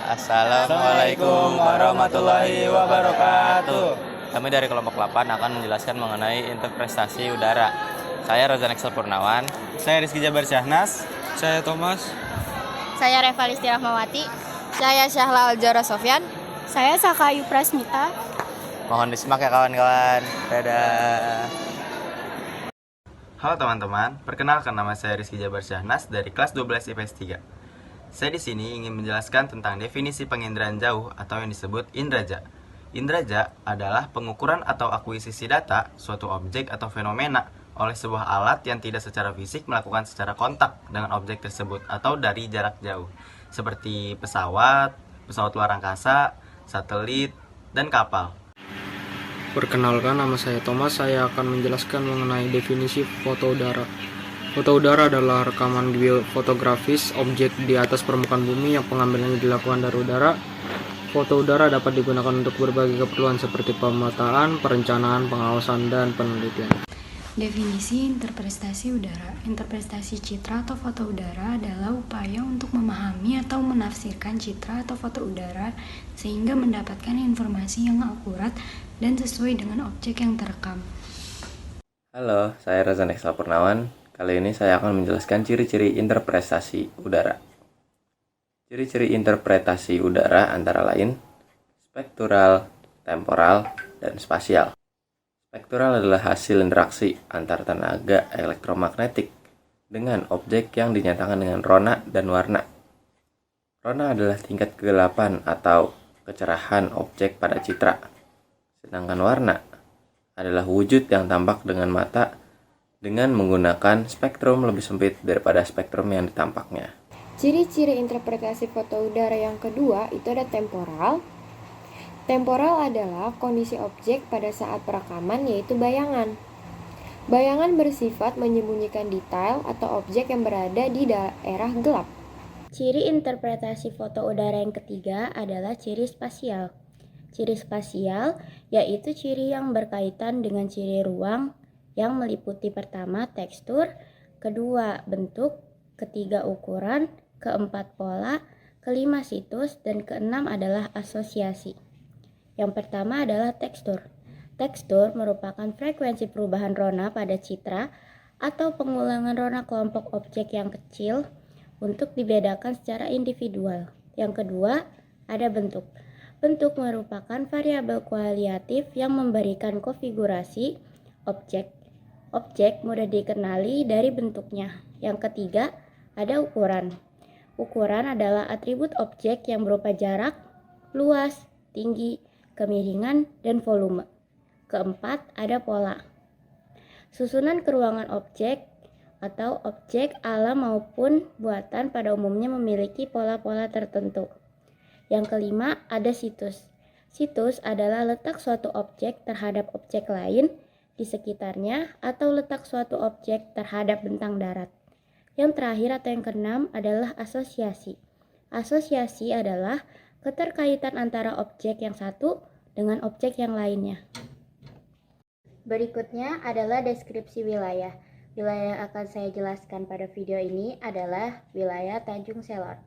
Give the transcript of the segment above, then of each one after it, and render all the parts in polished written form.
Assalamualaikum warahmatullahi wabarakatuh. Kami dari kelompok 8 akan menjelaskan mengenai interpretasi udara. Saya Rozan Excel Purnawan. Saya Rizky Jabar Syahnas. Saya Thomas. Saya Revalisti Rahmawati. Saya Syahla Aljara Sofyan. Saya Sakayu Prasmita. Mohon disimak ya kawan-kawan. Dadah. Halo teman-teman, perkenalkan nama saya Rizky Jabar Syahnas dari kelas 12 IPS 3. Saya di sini ingin menjelaskan tentang definisi penginderaan jauh atau yang disebut indraja. Indraja adalah pengukuran atau akuisisi data suatu objek atau fenomena oleh sebuah alat yang tidak secara fisik melakukan secara kontak dengan objek tersebut atau dari jarak jauh, seperti pesawat luar angkasa, satelit, dan kapal. Perkenalkan, nama saya Thomas. Saya akan menjelaskan mengenai definisi foto udara. Foto udara adalah rekaman video fotografis objek di atas permukaan bumi yang pengambilannya dilakukan dari udara. Foto udara dapat digunakan untuk berbagai keperluan seperti pemetaan, perencanaan, pengawasan, dan penelitian. Definisi interpretasi udara. Interpretasi citra atau foto udara adalah upaya untuk memahami atau menafsirkan citra atau foto udara sehingga mendapatkan informasi yang akurat dan sesuai dengan objek yang terekam. Halo, saya Rozan Excel Purnawan. Kali ini saya akan menjelaskan ciri-ciri interpretasi udara. Ciri-ciri interpretasi udara antara lain spektural, temporal, dan spasial. Spektural adalah hasil interaksi antar tenaga elektromagnetik dengan objek yang dinyatakan dengan rona dan warna. Rona adalah tingkat kegelapan atau kecerahan objek pada citra, sedangkan warna adalah wujud yang tampak dengan mata dengan menggunakan spektrum lebih sempit daripada spektrum yang ditampaknya. Ciri-ciri interpretasi foto udara yang kedua itu ada temporal. Temporal adalah kondisi objek pada saat perekaman, yaitu bayangan. Bayangan bersifat menyembunyikan detail atau objek yang berada di daerah gelap. Ciri interpretasi foto udara yang ketiga adalah ciri spasial. Ciri spasial yaitu ciri yang berkaitan dengan ciri ruang yang meliputi pertama tekstur, kedua bentuk, ketiga ukuran, keempat pola, kelima situs, dan keenam adalah asosiasi. Yang pertama adalah tekstur. Tekstur merupakan frekuensi perubahan rona pada citra atau pengulangan rona kelompok objek yang kecil untuk dibedakan secara individual. Yang kedua, ada bentuk. Bentuk merupakan variabel kualitatif yang memberikan konfigurasi objek. Objek mudah dikenali dari bentuknya. Yang ketiga, ada ukuran. Ukuran adalah atribut objek yang berupa jarak, luas, tinggi, kemiringan, dan volume. Keempat, ada pola. Susunan keruangan objek atau objek alam maupun buatan pada umumnya memiliki pola-pola tertentu. Yang kelima, ada situs. Situs adalah letak suatu objek terhadap objek lain di sekitarnya atau letak suatu objek terhadap bentang darat. Yang terakhir atau yang keenam adalah asosiasi. Asosiasi adalah keterkaitan antara objek yang satu dengan objek yang lainnya. Berikutnya adalah deskripsi wilayah. Wilayah yang akan saya jelaskan pada video ini adalah wilayah Tanjung Selor.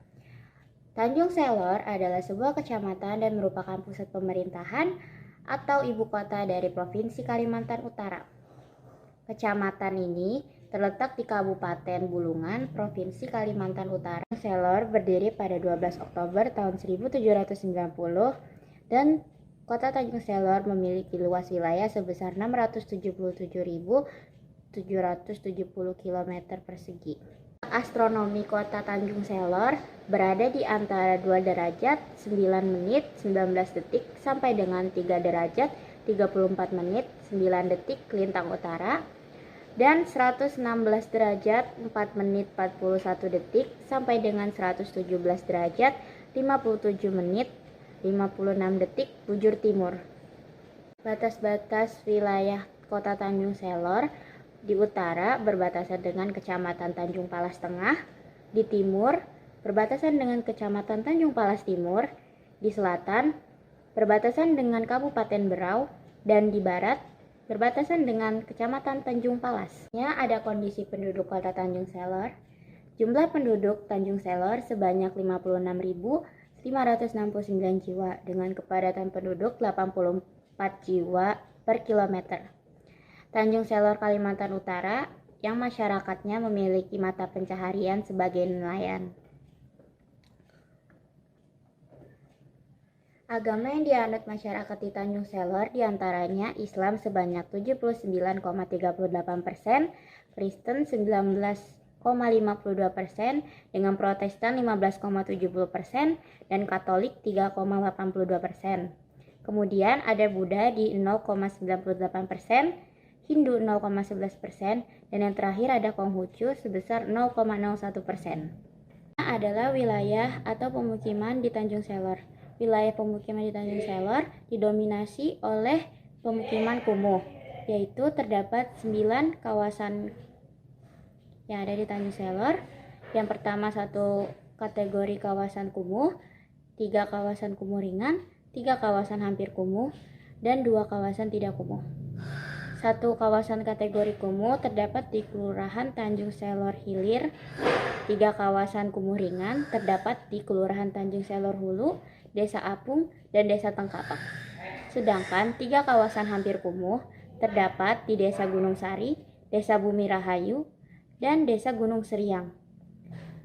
Tanjung Selor adalah sebuah kecamatan dan merupakan pusat pemerintahan atau ibu kota dari Provinsi Kalimantan Utara. Kecamatan ini terletak di Kabupaten Bulungan, Provinsi Kalimantan Utara. Selor berdiri pada 12 Oktober tahun 1790 dan Kota Tanjung Selor memiliki luas wilayah sebesar 677.770 km persegi. Astronomi Kota Tanjung Selor berada di antara 2 derajat 9 menit 19 detik sampai dengan 3 derajat 34 menit 9 detik lintang utara dan 116 derajat 4 menit 41 detik sampai dengan 117 derajat 57 menit 56 detik bujur timur. Batas-batas wilayah Kota Tanjung Selor di utara berbatasan dengan Kecamatan Tanjung Palas Tengah, di timur berbatasan dengan Kecamatan Tanjung Palas Timur, di selatan berbatasan dengan Kabupaten Berau, dan di barat berbatasan dengan Kecamatan Tanjung Palas. Ada kondisi penduduk Kota Tanjung Selor. Jumlah penduduk Tanjung Selor sebanyak 56.192 569 jiwa dengan kepadatan penduduk 84 jiwa per kilometer. Tanjung Selor, Kalimantan Utara, yang masyarakatnya memiliki mata pencaharian sebagai nelayan. Agama yang dianut masyarakat di Tanjung Selor diantaranya Islam sebanyak 79,38%, Kristen 19,52%, dengan Protestan 15,70%, dan Katolik 3,82%. Kemudian ada Buddha di 0,98%, Hindu 0,11%, dan yang terakhir ada Konghucu sebesar 0,01%. Adalah wilayah atau pemukiman di Tanjung Selor. Wilayah pemukiman di Tanjung Selor didominasi oleh pemukiman kumuh, yaitu terdapat 9 kawasan yang ada di Tanjung Selor. Yang pertama, 1 kategori kawasan kumuh, 3 kawasan kumuh ringan, 3 kawasan hampir kumuh, dan 2 kawasan tidak kumuh. 1 kawasan kategori kumuh terdapat di Kelurahan Tanjung Selor Hilir. 3 kawasan kumuh ringan terdapat di Kelurahan Tanjung Selor Hulu, Desa Apung, dan Desa Tengkapak. Sedangkan 3 kawasan hampir kumuh terdapat di Desa Gunung Sari, Desa Bumi Rahayu, dan Desa Gunung Seriang.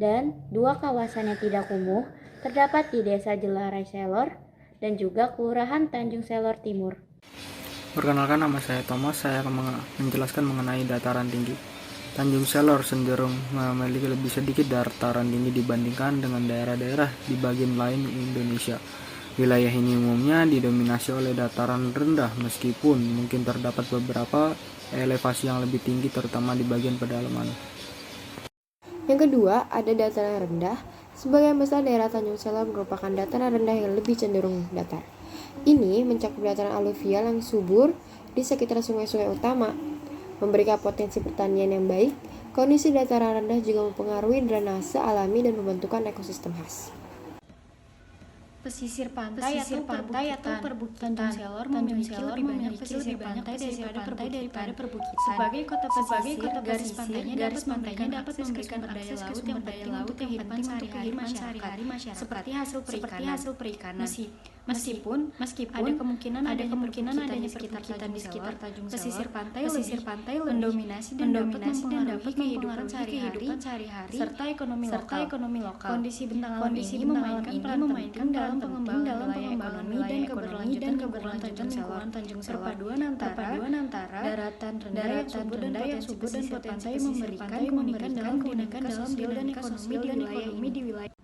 Dan 2 kawasan yang tidak kumuh terdapat di Desa Jelarai Selor dan juga Kelurahan Tanjung Selor Timur. Perkenalkan, nama saya Thomas. Saya akan menjelaskan mengenai dataran tinggi. Tanjung Selor cenderung memiliki lebih sedikit dataran tinggi dibandingkan dengan daerah-daerah di bagian lain Indonesia. Wilayah ini umumnya didominasi oleh dataran rendah, meskipun mungkin terdapat beberapa elevasi yang lebih tinggi, terutama di bagian pedalaman. Yang kedua, ada dataran rendah. Sebagian besar daerah Tanjung Selor merupakan dataran rendah yang lebih cenderung datar. Ini mencakup dataran aluvial yang subur di sekitar sungai-sungai utama, memberikan potensi pertanian yang baik. Kondisi dataran rendah juga mempengaruhi drainase alami dan pembentukan ekosistem khas. Pesisir pantai atau perbukitan. Tanjung Selor memiliki lebih banyak pesisir pantai daripada perbukitan. Sebagai kota pesisir, garis pantainya dapat memberikan akses ke sumber daya laut yang penting untuk kehidupan sehari-hari masyarakat, seperti hasil perikanan. Meskipun ada kemungkinan adanya perbukitan di sekitar Tanjung Selor, pesisir pantai mendominasi dan dapat mempengaruhi kehidupan sehari-hari serta ekonomi lokal. Kondisi bentang alam ini memainkan peran penting dalam pengembangan wilayah ekonomi dan keberlanjutan lingkungan Tanjung Selor. Perpaduan antara daratan rendah yang subur dan potensi pantai memberikan keunikan dalam sosial dan ekonomi di wilayah.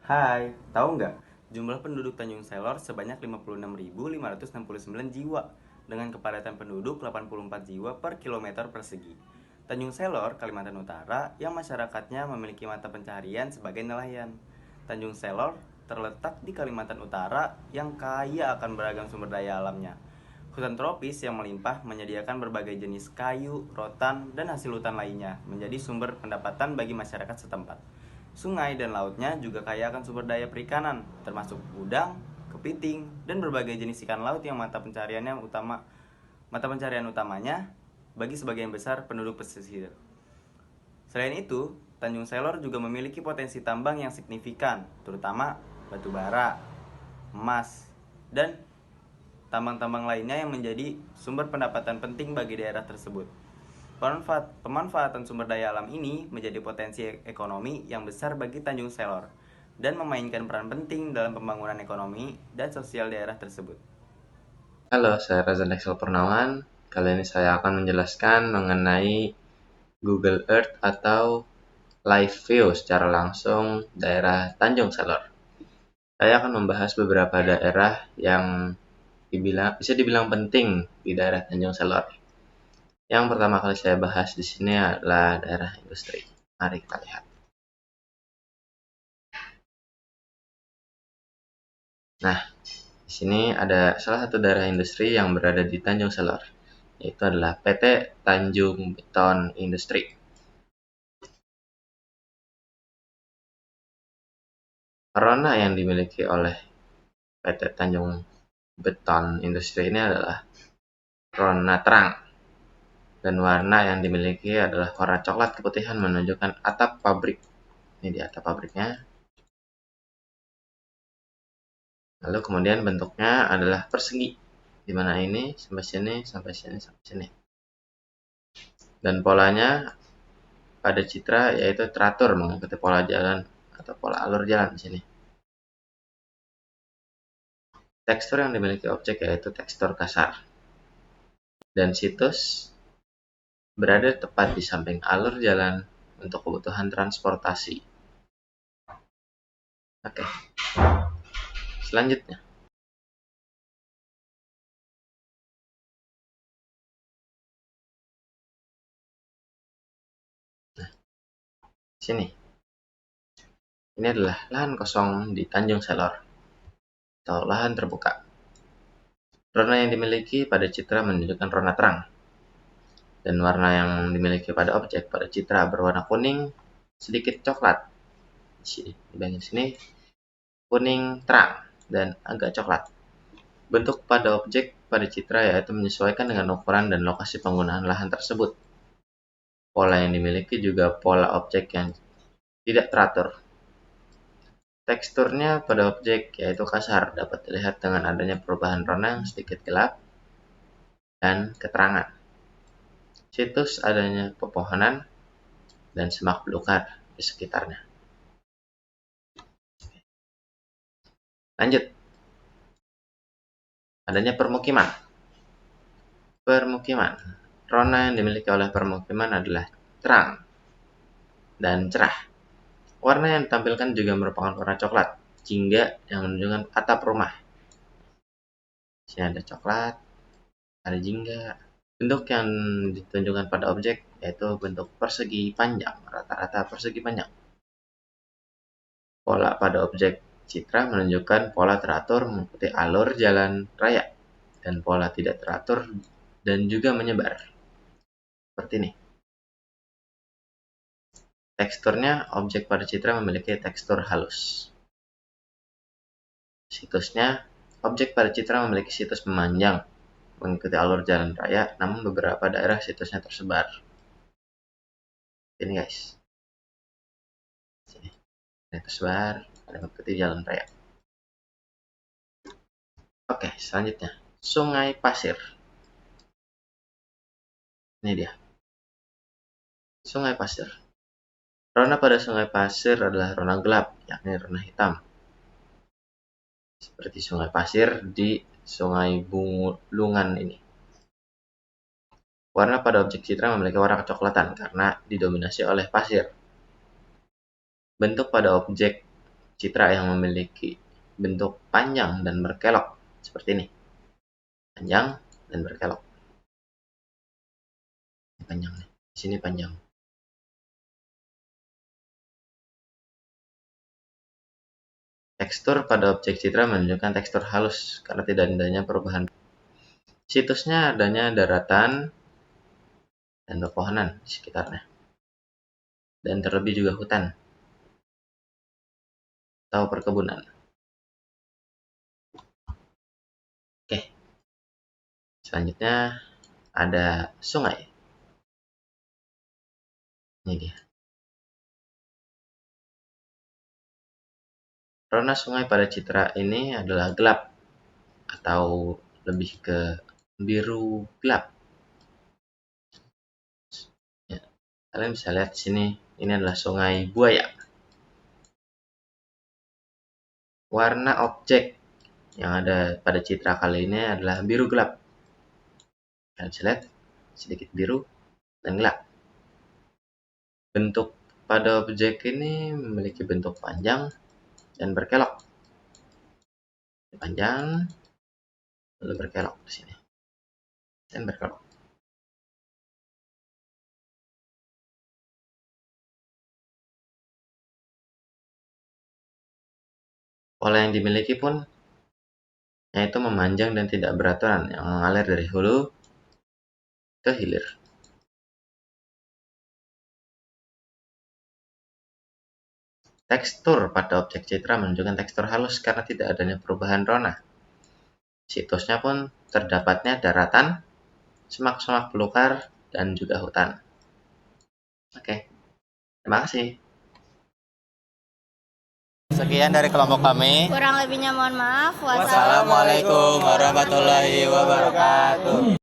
Hai, tahu nggak? Jumlah penduduk Tanjung Selor sebanyak 56.569 jiwa dengan kepadatan penduduk 84 jiwa per kilometer persegi. Tanjung Selor, Kalimantan Utara, yang masyarakatnya memiliki mata pencaharian sebagai nelayan. Tanjung Selor terletak di Kalimantan Utara yang kaya akan beragam sumber daya alamnya. Hutan tropis yang melimpah menyediakan berbagai jenis kayu, rotan, dan hasil hutan lainnya menjadi sumber pendapatan bagi masyarakat setempat. Sungai dan lautnya juga kaya akan sumber daya perikanan, termasuk udang, kepiting, dan berbagai jenis ikan laut yang mata pencaharian utamanya bagi sebagian besar penduduk pesisir. Selain itu, Tanjung Selor juga memiliki potensi tambang yang signifikan, terutama batu bara, emas, dan tambang-tambang lainnya yang menjadi sumber pendapatan penting bagi daerah tersebut. Pemanfaatan sumber daya alam ini menjadi potensi ekonomi yang besar bagi Tanjung Selor dan memainkan peran penting dalam pembangunan ekonomi dan sosial daerah tersebut. Halo, saya Razan Excel Purnawan. Kali ini saya akan menjelaskan mengenai Google Earth atau live view secara langsung daerah Tanjung Selor. Saya akan membahas beberapa daerah yang bisa dibilang penting di daerah Tanjung Selor. Yang pertama kali saya bahas di sini adalah daerah industri. Mari kita lihat. Nah, di sini ada salah satu daerah industri yang berada di Tanjung Selor, yaitu adalah PT Tanjung Beton Industri. Warna yang dimiliki oleh PT Tanjung Beton Industri ini adalah warna terang. Dan warna yang dimiliki adalah warna coklat keputihan menunjukkan atap pabrik. Ini di atap pabriknya. Lalu kemudian bentuknya adalah persegi, di mana ini sampai sini, sampai sini, sampai sini. Dan polanya pada citra yaitu teratur mengikuti pola jalan atau pola alur jalan di sini. Tekstur yang dimiliki objek yaitu tekstur kasar. Dan situs berada tepat di samping alur jalan untuk kebutuhan transportasi. Oke. Selanjutnya. Nah, sini. Ini adalah lahan kosong di Tanjung Selor atau lahan terbuka. Rona yang dimiliki pada citra menunjukkan rona terang. Dan warna yang dimiliki pada objek pada citra berwarna kuning, sedikit coklat. Di bagian sini kuning terang dan agak coklat. Bentuk pada objek pada citra yaitu menyesuaikan dengan ukuran dan lokasi penggunaan lahan tersebut. Pola yang dimiliki juga pola objek yang tidak teratur. Teksturnya pada objek yaitu kasar dapat dilihat dengan adanya perubahan rona yang sedikit gelap dan keterangan. Situs adanya pepohonan dan semak belukar di sekitarnya. Lanjut. Adanya permukiman. Permukiman. Rona yang dimiliki oleh permukiman adalah terang dan cerah. Warna yang ditampilkan juga merupakan warna coklat, jingga yang menunjukkan atap rumah. Di sini ada coklat, ada jingga. Bentuk yang ditunjukkan pada objek yaitu bentuk persegi panjang, rata-rata persegi panjang. Pola pada objek citra menunjukkan pola teratur mengikuti alur jalan raya dan pola tidak teratur dan juga menyebar. Seperti ini. Teksturnya, objek pada citra memiliki tekstur halus. Situsnya, objek pada citra memiliki situs memanjang, mengikuti alur jalan raya, namun beberapa daerah situsnya tersebar. Ini guys. Sini. Ini tersebar, ada mengikuti jalan raya. Oke, selanjutnya. Sungai pasir. Ini dia. Sungai pasir. Rona pada sungai pasir adalah rona gelap, yakni rona hitam. Seperti sungai pasir di sungai Bulungan ini. Warna pada objek citra memiliki warna kecoklatan karena didominasi oleh pasir. Bentuk pada objek citra yang memiliki bentuk panjang dan berkelok seperti ini. Panjang dan berkelok. Ini panjang nih. Di sini panjang. Tekstur pada objek citra menunjukkan tekstur halus karena tidak adanya perubahan. Situsnya adanya daratan dan pepohonan di sekitarnya. Dan terlebih juga hutan atau perkebunan. Oke. Selanjutnya ada sungai. Ini dia. Rona sungai pada citra ini adalah gelap atau lebih ke biru gelap. Ya, kalian bisa lihat di sini, ini adalah sungai buaya. Warna objek yang ada pada citra kali ini adalah biru gelap. Kalian bisa lihat sedikit biru dan gelap. Bentuk pada objek ini memiliki bentuk panjang dan berkelok. Panjang lalu berkelok di sini. Dan berkelok. Pola yang dimiliki pun yaitu memanjang dan tidak beraturan yang mengalir dari hulu ke hilir. Tekstur pada objek citra menunjukkan tekstur halus karena tidak adanya perubahan rona. Situsnya pun terdapatnya daratan, semak-semak belukar, dan juga hutan. Oke, terima kasih. Sekian dari kelompok kami. Kurang lebihnya mohon maaf. Wassalamualaikum warahmatullahi wabarakatuh.